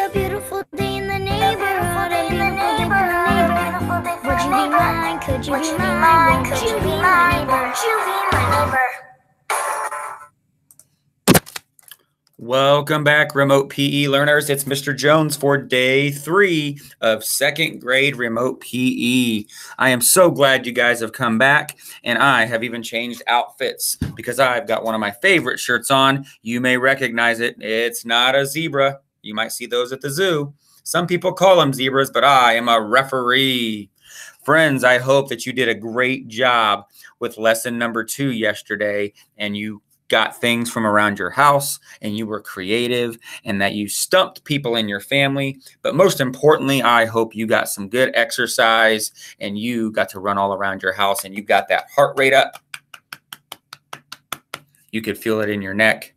a beautiful day in the neighborhood, a beautiful day for the neighbor. Would you be mine? Could you be mine? Could you be my neighbor? Would you be my neighbor? Welcome back, remote PE learners. It's Mr. Jones for day 3 of 2nd grade remote PE. I am so glad you guys have come back, and I have even changed outfits because I've got one of my favorite shirts on. You may recognize it. It's not a zebra. You might see those at the zoo. Some people call them zebras, but I am a referee. Friends, I hope that you did a great job with lesson number 2 yesterday, and you got things from around your house, and you were creative, and that you stumped people in your family. But most importantly, I hope you got some good exercise, and you got to run all around your house, and you got that heart rate up. You could feel it in your neck,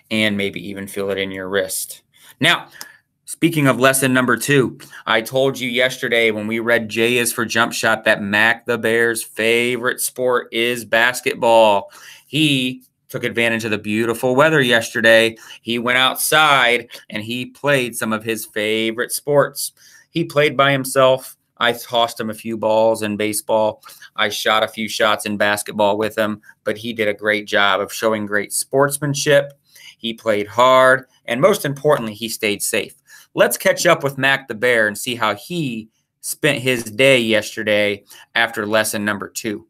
and maybe even feel it in your wrist. Now, speaking of lesson number 2, I told you yesterday when we read J is for Jump Shot that Mac the Bear's favorite sport is basketball. He took advantage of the beautiful weather yesterday. He went outside and he played some of his favorite sports. He played by himself. I tossed him a few balls in baseball. I shot a few shots in basketball with him, but he did a great job of showing great sportsmanship. He played hard, and most importantly, he stayed safe. Let's catch up with Mac the Bear and see how he spent his day yesterday after lesson number 2.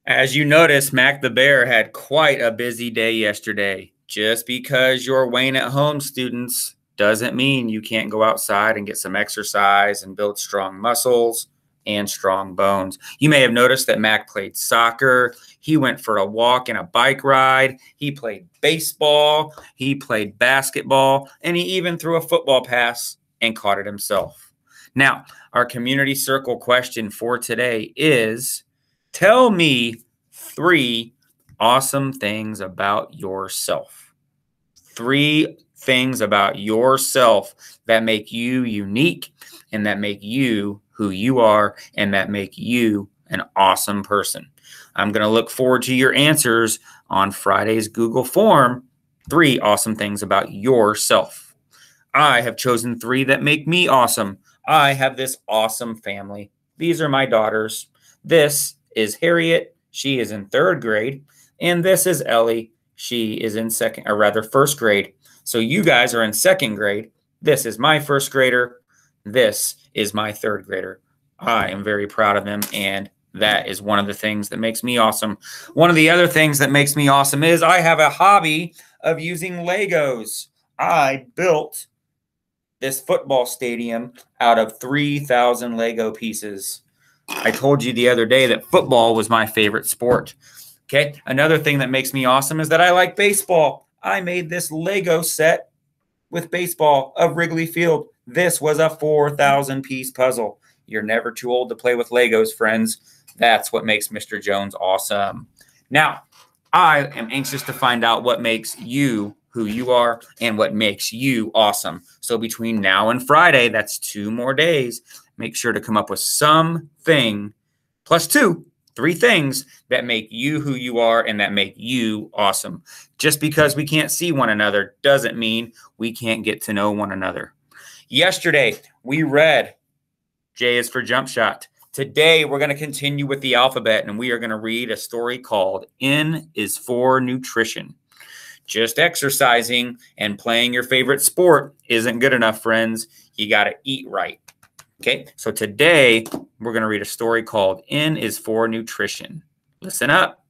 As you notice, Mac the Bear had quite a busy day yesterday. Just because you're weighing at home, students, doesn't mean you can't go outside and get some exercise and build strong muscles and strong bones. You may have noticed that Mac played soccer. He went for a walk and a bike ride. He played baseball. He played basketball. And he even threw a football pass and caught it himself. Now, our community circle question for today is, tell me 3 awesome things about yourself. 3 things about yourself that make you unique and that make you who you are and that make you an awesome person. I'm going to look forward to your answers on Friday's Google form. 3 awesome things about yourself. I have chosen 3 that make me awesome. I have this awesome family. These are my daughters. This is Harriet. She is in 3rd grade. And this is Ellie. She is in 1st grade. So you guys are in 2nd grade. This is my 1st grader. This is my 3rd grader. I am very proud of them, and that is one of the things that makes me awesome. One of the other things that makes me awesome is I have a hobby of using Legos. I built this football stadium out of 3,000 Lego pieces. I told you the other day that football was my favorite sport. Okay, another thing that makes me awesome is that I like baseball. I made this Lego set with baseball of Wrigley Field. This was a 4,000 piece puzzle. You're never too old to play with Legos, friends. That's what makes Mr. Jones awesome. Now, I am anxious to find out what makes you who you are and what makes you awesome. So between now and Friday, that's 2 more days, make sure to come up with something plus 3 things that make you who you are and that make you awesome. Just because we can't see one another doesn't mean we can't get to know one another. Yesterday, we read J is for Jump Shot. Today, we're going to continue with the alphabet, and we are going to read a story called N is for Nutrition. Just exercising and playing your favorite sport isn't good enough, friends. You got to eat right. Okay, so today, we're going to read a story called N is for Nutrition. Listen up.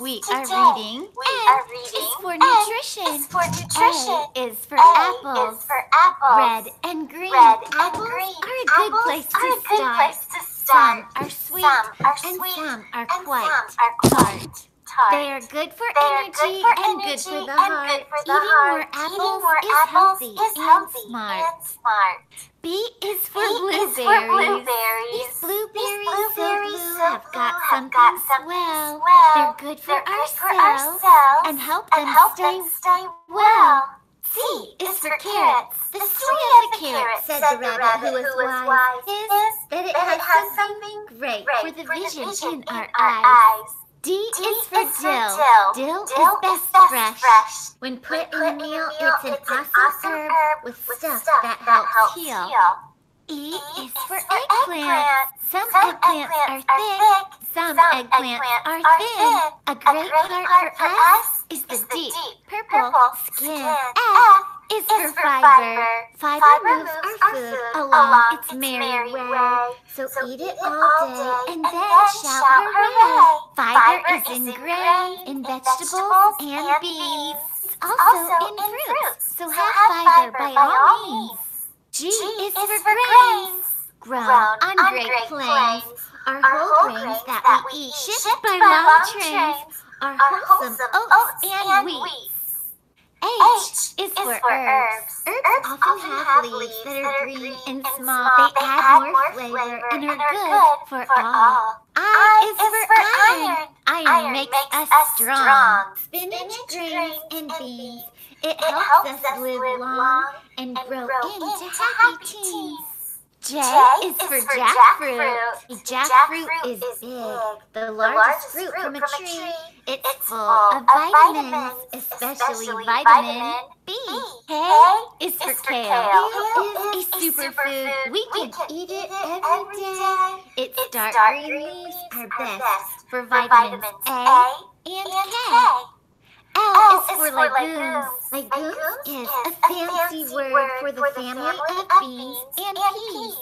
We are reading N is for nutrition. A is for apples. Red and green apples are a good place to start. Some are sweet and some are quite tart. They are good for energy and good for the heart. Eating more apples is healthy and smart. B is for blueberries. These blueberries so blue have got something swell. They're good for our cells and help them stay well. C is for carrots. The story of the carrot, said the rabbit who was wise, is that it has something great for the vision in our eyes. D is for dill. Dill is best fresh. When put in a meal, it's an awesome herb with stuff that helps heal. E is for eggplant. Some eggplants are thick, some eggplants are thin. A great part for us is the deep purple skin. F is for fiber. Fiber moves our food along its merry way. So eat it all day and then shout hooray. Fiber is in grain, in vegetables and beans. It's also in fruits, so have fiber by all means. G is for grains, grown on great plains. Our whole grains that we eat, shipped by long trains, are wholesome oats and wheat. H is for herbs. Herbs often have leaves that are green and small. They add more flavor and are good for all. I is for iron. Iron makes us strong. Spinach, grains, and beans. It helps us live long and grow into happy teens. J is for jackfruit. A jackfruit is big, the largest fruit from a tree. It's full of vitamins, especially vitamin B. K is for kale. It is a superfood. We can eat it every day. Its dark green leaves are best for vitamins A and K. L is for legumes. Legumes is a fancy word for the family of beans and peas.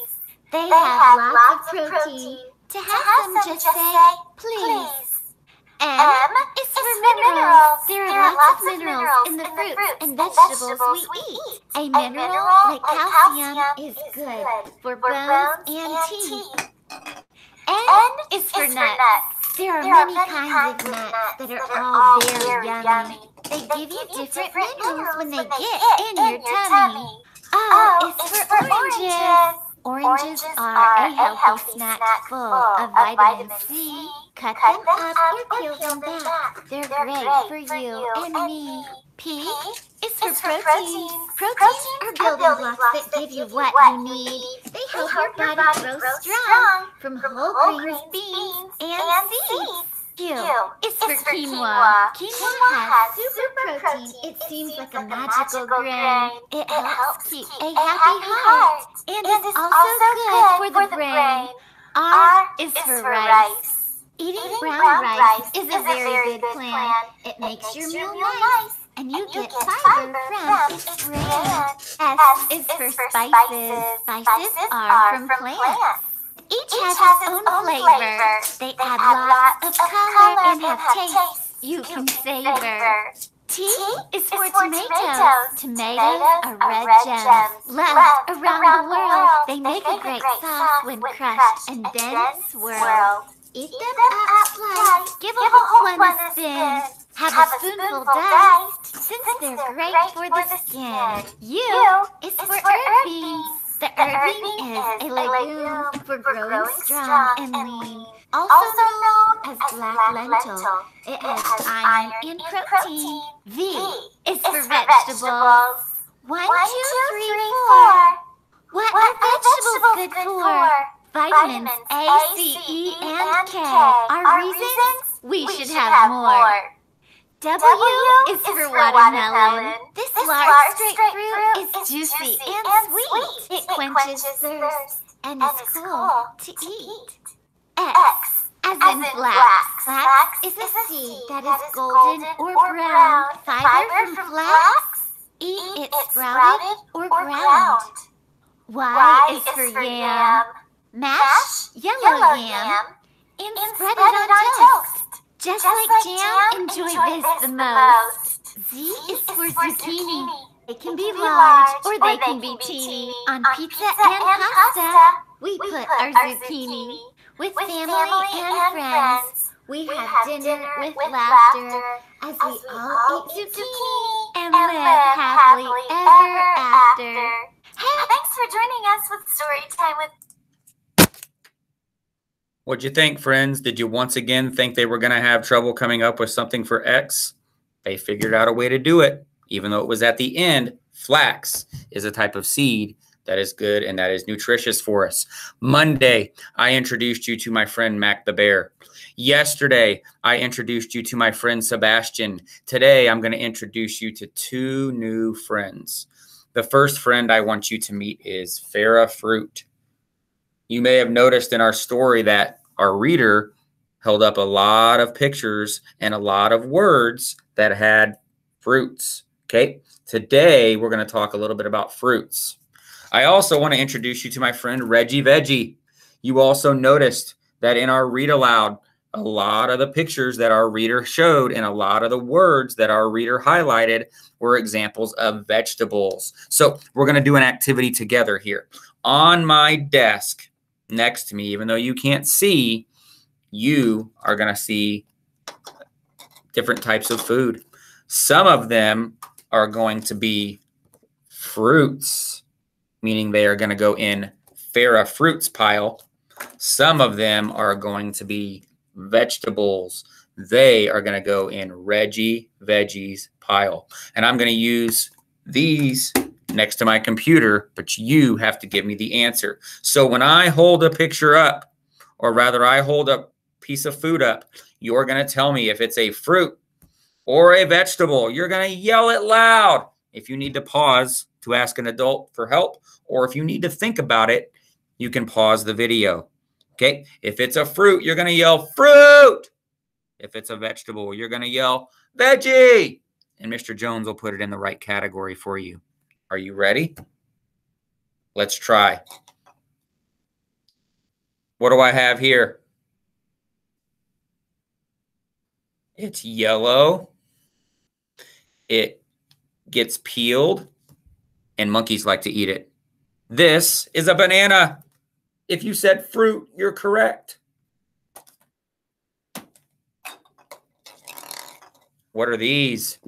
They have lots of protein. To have some, just say, please. M is for minerals. There are lots of minerals in the fruits and vegetables we eat. A mineral like calcium is good for bones and teeth. N is for nuts. There are many kinds of nuts that are all very yummy. They give you different minerals when they get in your tummy. O is for oranges. Oranges are a healthy snack full of vitamin C. Cut them up or peel them back. They're great for you and me. P is for protein. Proteins are building blocks that give you what you need. They help your body grow strong from whole grains, beans, and seeds. Q is for quinoa. Quinoa has super protein. It seems like a magical grain. It helps keep a happy heart and is also good for the brain. R is for rice. Eating brown rice is a very good plan. It makes your meal nice, and you get fiber from its bran. S is for spices. Spices are from plants. Each has its own flavor. They add lots of color and have taste you can savor. T is for tomatoes. Tomatoes are red gems. Loved around the world. They make a great sauce when crushed and then swirled. Eat them up sliced. Give a whole one a spin. Have a spoonful diced, since they're great for the skin. U is for herb beans. The herb bean is a legume for growing strong and lean. Also known as black lentil. It has iron and protein. V is for vegetables. 1, 2, 3, 4. What are vegetables good for? Vitamins A, C, E, and K are reasons we should have more. W is for watermelon. This large straight fruit is juicy and sweet. It quenches thirst and is cool to eat. X, as in flax. Flax is a seed that is golden or brown. Fiber from flax. Eat it sprouted or ground. Y is for yam. Mash yellow yam and spread it on toast. Just like jam, enjoy this the most. Z is for zucchini. They can be large or they can be teeny. On pizza and pasta, we put our zucchini. With family and friends, we have dinner with laughter as we all eat zucchini and live happily ever after. Hey, thanks for joining us with Storytime with... What'd you think, friends? Did you once again think they were going to have trouble coming up with something for X? They figured out a way to do it, even though it was at the end. Flax is a type of seed that is good and that is nutritious for us. Monday, I introduced you to my friend Mac the Bear. Yesterday, I introduced you to my friend Sebastian. Today, I'm going to introduce you to 2 new friends. The first friend I want you to meet is Farah Fruit. You may have noticed in our story that our reader held up a lot of pictures and a lot of words that had fruits. Okay, today we're going to talk a little bit about fruits. I also want to introduce you to my friend Reggie Veggie. You also noticed that in our read aloud, a lot of the pictures that our reader showed and a lot of the words that our reader highlighted were examples of vegetables. So we're going to do an activity together here. On my desk next to me, even though you can't see, you are going to see different types of food. Some of them are going to be fruits, meaning they are going to go in Farah Fruits pile. Some of them are going to be vegetables. They are going to go in Reggie Veggies pile. And I'm going to use these next to my computer, but you have to give me the answer. So when I hold a picture up, or rather I hold a piece of food up, you're going to tell me if it's a fruit or a vegetable. You're going to yell it loud. If you need to pause to ask an adult for help, or if you need to think about it, you can pause the video. Okay? If it's a fruit, you're going to yell fruit. If it's a vegetable, you're going to yell veggie. And Mr. Jones will put it in the right category for you. Are you ready? Let's try. What do I have here? It's yellow. It gets peeled, and monkeys like to eat it. This is a banana. If you said fruit, you're correct. What are these?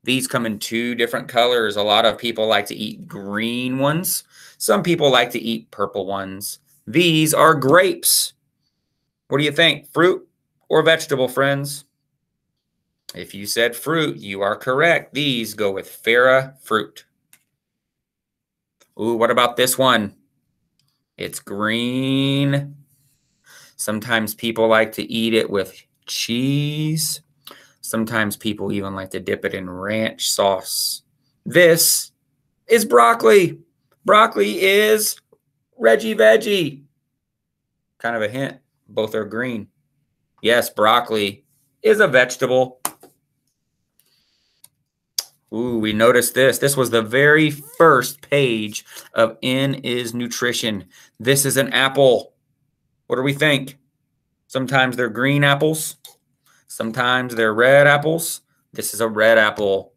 These come in 2 different colors. A lot of people like to eat green ones. Some people like to eat purple ones. These are grapes. What do you think? Fruit or vegetable, friends? If you said fruit, you are correct. These go with Farah Fruit. Ooh, what about this one? It's green. Sometimes people like to eat it with cheese. Sometimes people even like to dip it in ranch sauce. This is broccoli. Broccoli is Reggie Veggie. Kind of a hint. Both are green. Yes, broccoli is a vegetable. Ooh, we noticed this. This was the very first page of N is Nutrition. This is an apple. What do we think? Sometimes they're green apples. Sometimes they're red apples. This is a red apple.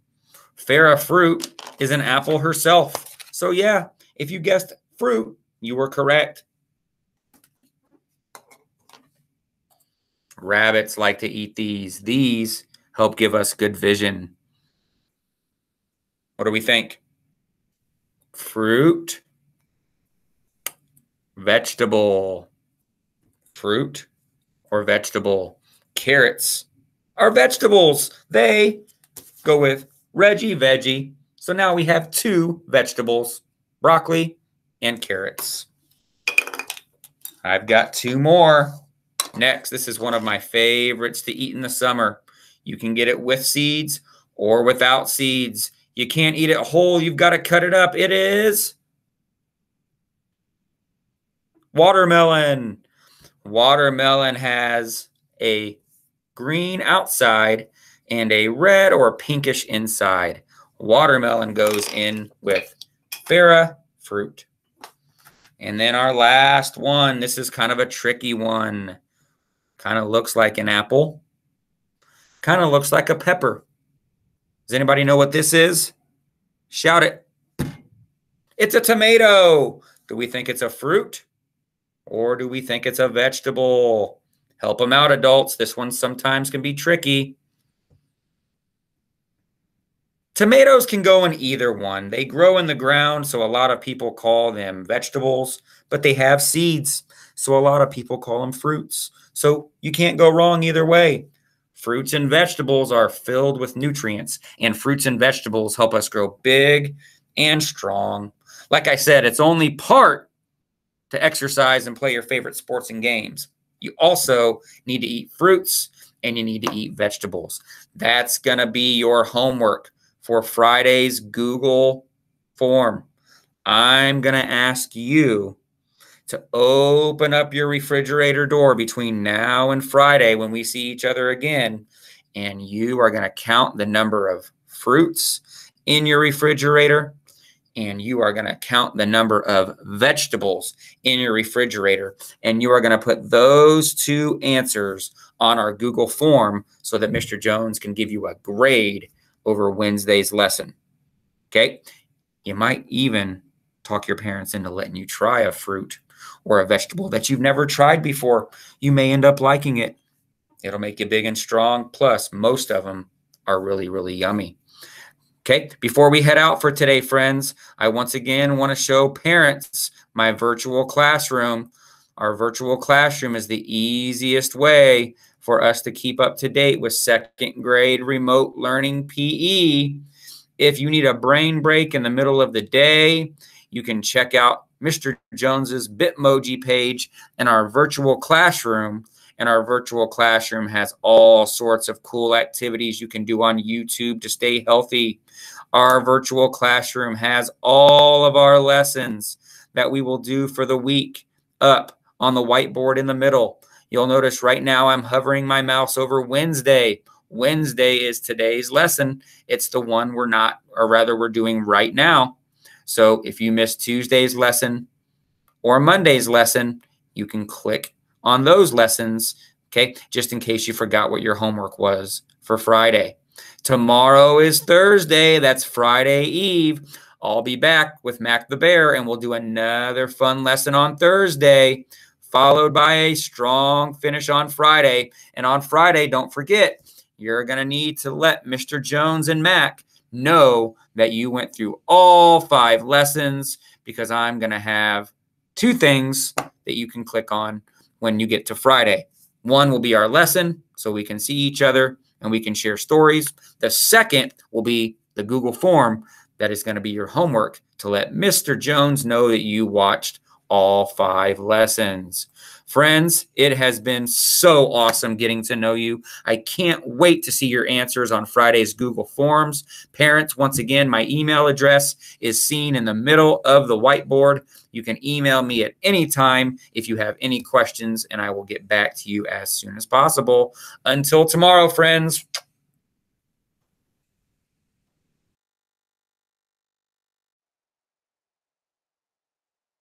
Farah Fruit is an apple herself. So yeah, if you guessed fruit, you were correct. Rabbits like to eat these. These help give us good vision. What do we think? Fruit, vegetable. Fruit or vegetable. Carrots are vegetables. They go with Reggie, veggie. So now we have 2 vegetables, broccoli and carrots. I've got 2 more. Next, this is one of my favorites to eat in the summer. You can get it with seeds or without seeds. You can't eat it whole. You've got to cut it up. It is watermelon. Watermelon has a green outside and a red or pinkish inside. Watermelon goes in with Farah Fruit. And then our last one, this is kind of a tricky one. Kind of looks like an apple. Kind of looks like a pepper. Does anybody know what this is? Shout it. It's a tomato. Do we think it's a fruit? Or do we think it's a vegetable? Help them out, adults. This one sometimes can be tricky. Tomatoes can go in either one. They grow in the ground, so a lot of people call them vegetables, but they have seeds, so a lot of people call them fruits. So you can't go wrong either way. Fruits and vegetables are filled with nutrients, and fruits and vegetables help us grow big and strong. Like I said, it's only part to exercise and play your favorite sports and games. You also need to eat fruits and you need to eat vegetables. That's going to be your homework for Friday's Google form. I'm going to ask you to open up your refrigerator door between now and Friday when we see each other again, and you are going to count the number of fruits in your refrigerator, and you are going to count the number of vegetables in your refrigerator, and you are going to put those 2 answers on our Google form so that Mr. Jones can give you a grade over Wednesday's lesson. Okay? You might even talk your parents into letting you try a fruit or a vegetable that you've never tried before. You may end up liking it. It'll make you big and strong. Plus, most of them are really, really yummy. Okay, before we head out for today, friends, I once again want to show parents my virtual classroom. Our virtual classroom is the easiest way for us to keep up to date with 2nd grade remote learning PE. If you need a brain break in the middle of the day, you can check out Mr. Jones's Bitmoji page in our virtual classroom. And our virtual classroom has all sorts of cool activities you can do on YouTube to stay healthy. Our virtual classroom has all of our lessons that we will do for the week up on the whiteboard in the middle. You'll notice right now I'm hovering my mouse over Wednesday. Wednesday is today's lesson. It's the one we're doing right now. So if you missed Tuesday's lesson or Monday's lesson, you can click on those lessons, okay, just in case you forgot what your homework was for Friday. Tomorrow is Thursday. That's Friday Eve. I'll be back with Mac the Bear, and we'll do another fun lesson on Thursday, followed by a strong finish on Friday. And on Friday, don't forget, you're going to need to let Mr. Jones and Mac know that you went through all 5 lessons, because I'm going to have 2 things that you can click on when you get to Friday. One will be our lesson, so we can see each other and we can share stories. The second will be the Google form that is going to be your homework to let Mr. Jones know that you watched all 5 lessons. Friends, it has been so awesome getting to know you. I can't wait to see your answers on Friday's Google Forms. Parents, once again, my email address is seen in the middle of the whiteboard. You can email me at any time if you have any questions, and I will get back to you as soon as possible. Until tomorrow, friends.